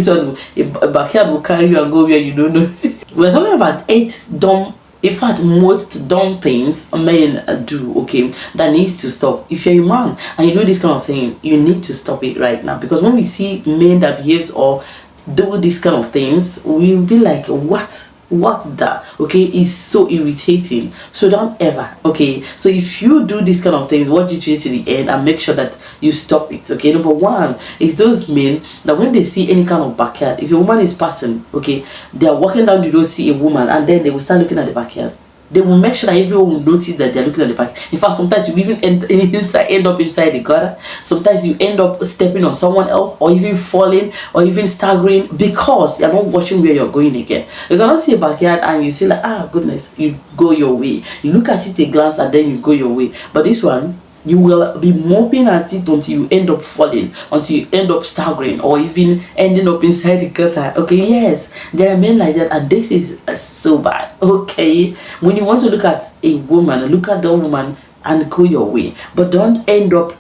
This one, a backyard will carry you and go where you don't know. We're talking about 8 dumb, in fact, most dumb things men do, okay, that needs to stop. If you're a man and you do this kind of thing, you need to stop it right now. Because when we see men that behaves or do this kind of things, we'll be like, what's that? Okay, it's so irritating. So don't ever, okay. So if you do this kind of things, watch it to the end and make sure that you stop it. Okay, number one is those men that when they see any kind of backyard, if a woman is passing, okay, they are walking down the road, see a woman, and then they will start looking at the backyard. They will make sure that everyone will notice that they're looking at the back. In fact, sometimes you even end up inside the gutter. Sometimes you end up stepping on someone else, or even falling, or even staggering, because you're not watching where you're going again. You cannot see a backyard and you say like, ah, goodness, you go your way. You look at it a glance and then you go your way. But this one, you will be moping at it until you end up falling, until you end up staggering, or even ending up inside the gutter. Okay, yes, there are men like that, and this is so bad. Okay, when you want to look at a woman, look at the woman and go your way, but don't end up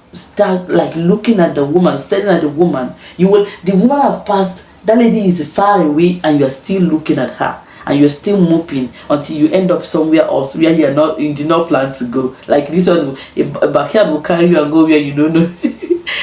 like looking at the woman, staring at the woman. The woman have passed, that lady is far away, and you're still looking at her. And you're still moping until you end up somewhere else where you did not plan to go. Like this one, a backyard will carry you and go where you don't know.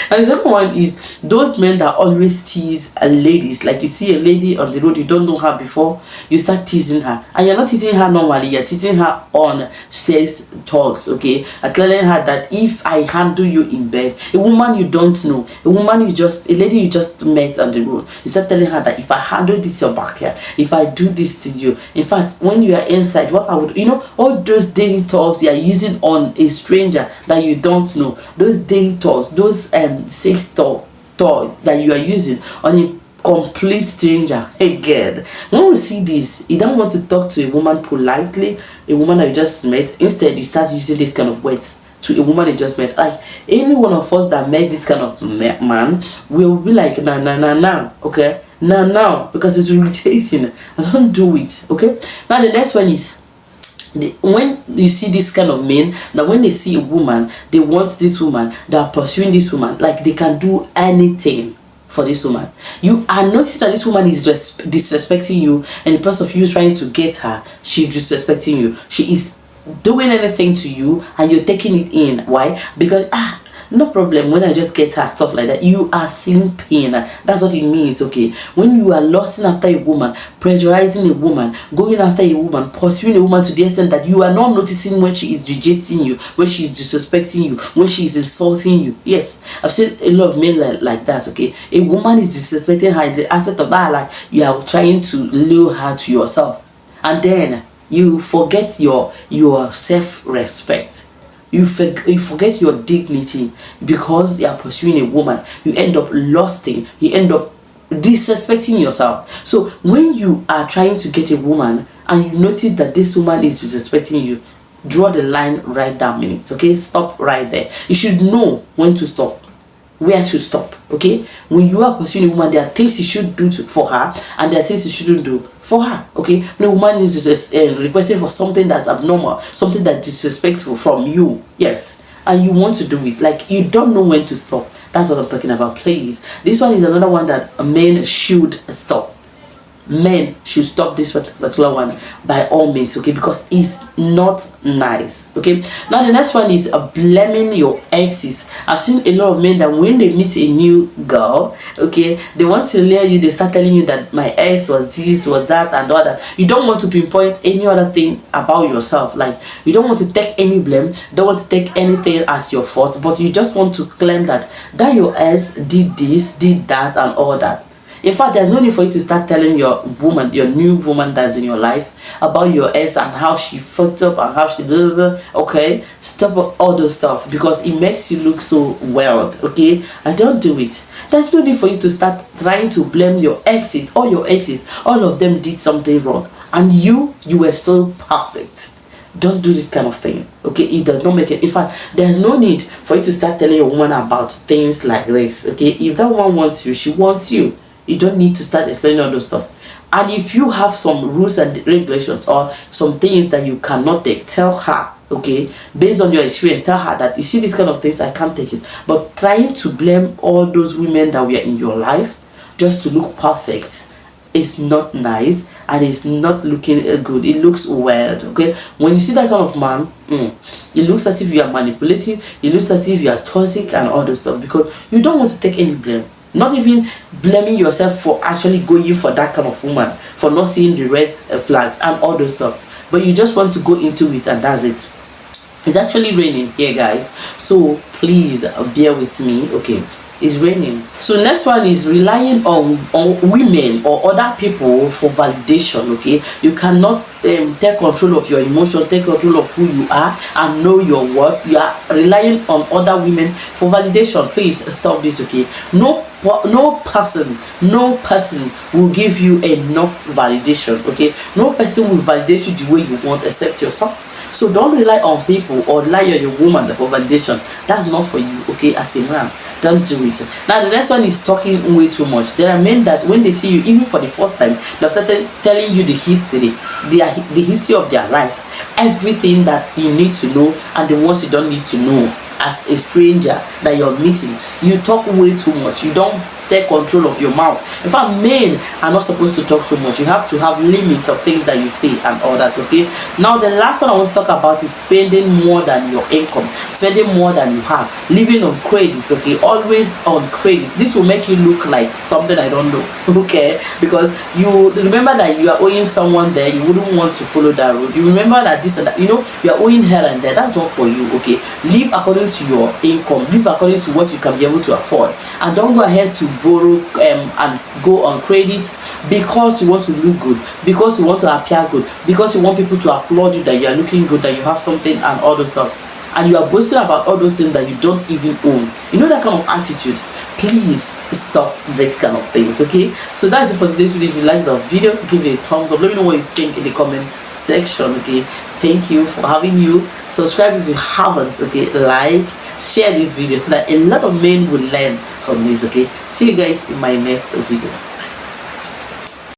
And the second one is those men that always tease ladies. Like you see a lady on the road, you don't know her before, you start teasing her, and you're not teasing her normally, you're teasing her on sex talks, okay, and telling her that if I handle you in bed, a woman you don't know, a lady you just met on the road, you start telling her that if I handle this your backyard, if I do this to you, in fact, when you are inside, what I would, all those daily talks you are using on a stranger that you don't know, those daily talks, those sex talks that you are using on a complete stranger. Again, when we see this, you don't want to talk to a woman politely, a woman that you just met. Instead, you start using this kind of words to a woman you just met. Like any one of us that met this kind of man will be like, nah, okay, now, because it's irritating. I don't do it. Okay, now the next one is, when you see this kind of men, that when they see a woman, they want this woman, they are pursuing this woman, like they can do anything for this woman. You are noticing that this woman is disrespecting you, and because of you trying to get her, she's disrespecting you. She is doing anything to you, and you're taking it in. Why? Because no problem, when I just get her, stuff like that, you are seeing pain. That's what it means. Okay, when you are lusting after a woman, pressurizing a woman, going after a woman, pursuing a woman to the extent that you are not noticing when she is rejecting you, when she is disrespecting you, when she is insulting you. Yes, I've seen a lot of men like that. Okay, a woman is disrespecting her in the aspect of that, like you are trying to lure her to yourself, and then you forget your self-respect. You forget your dignity because you are pursuing a woman. You end up lusting. You end up disrespecting yourself. So when you are trying to get a woman and you notice that this woman is disrespecting you, draw the line right that minute. Okay, stop right there. You should know when to stop, where to stop. Okay, when you are pursuing a woman, there are things you should do for her, and there are things you shouldn't do for her. Okay, no woman is just requesting for something that's abnormal, something that's disrespectful from you. Yes, and you want to do it, like you don't know when to stop. That's what I'm talking about. Please, this one is another one that men should stop. Men should stop this particular one by all means, okay, because it's not nice. Okay, now the next one is blaming your exes. I've seen a lot of men that when they meet a new girl, okay, they want to lure you. They start telling you that my ex was this, was that, and all that. You don't want to pinpoint any other thing about yourself. Like you don't want to take any blame, don't want to take anything as your fault, but you just want to claim that your ex did this, did that, and all that. In fact, there's no need for you to start telling your woman, your new woman that's in your life, about your ex and how she fucked up and how she blah, blah, blah. Okay, stop all those stuff, because it makes you look so wild. Okay, I don't do it. There's no need for you to start trying to blame your exes. All your exes, all of them did something wrong, and you were still perfect. Don't do this kind of thing. Okay, it does not make it. In fact, there's no need for you to start telling your woman about things like this. Okay, if that one wants you, she wants you. You don't need to start explaining all those stuff. And if you have some rules and regulations or some things that you cannot take, tell her. Okay, based on your experience, tell her that you see, these kind of things I can't take it. But trying to blame all those women that were in your life, just to look perfect. It's not nice, and it's not looking good. It looks weird. Okay, when you see that kind of man, it looks as if you are manipulative. It looks as if you are toxic and all those stuff, because you don't want to take any blame. Not even blaming yourself for actually going for that kind of woman, for not seeing the red flags and all those stuff, but you just want to go into it, and that's it. It's actually raining here, guys, so please bear with me. Okay, it's raining. So next one is relying on women or other people for validation. Okay, you cannot take control of your emotion, take control of who you are, and know your worth. You are relying on other women for validation. Please stop this. Okay, no person will give you enough validation. Okay, no person will validate you the way you want except yourself. So don't rely on people or rely on your woman for validation. That's not for you. Okay, as a man, don't do it. Now the next one is talking way too much. There are men that when they see you, even for the first time, they've started telling you the history of their life, everything that you need to know, and the ones you don't need to know. As a stranger that you're meeting, you talk way too much. You don't take control of your mouth. In fact, men are not supposed to talk so much. You have to have limits of things that you say and all that. Okay, now the last one I want to talk about is spending more than your income, spending more than you have, living on credit. Okay, always on credit. This will make you look like something I don't know. Okay, because you remember that you are owing someone there, you wouldn't want to follow that road. You remember that this and that, you know, you are owing her and there. That's not for you. Okay, live according to your income, live according to what you can be able to afford, and don't go ahead to borrow and go on credit because you want to look good, because you want to appear good, because you want people to applaud you that you are looking good, that you have something and all those stuff, and you are boasting about all those things that you don't even own. You know, that kind of attitude. Please stop this kind of things. Okay, so that's it for today's video. If you like the video, give it a thumbs up. Let me know what you think in the comment section. Okay, thank you for having you. Subscribe if you haven't. Okay, like, share this video so that a lot of men will learn from this. Okay, see you guys in my next video.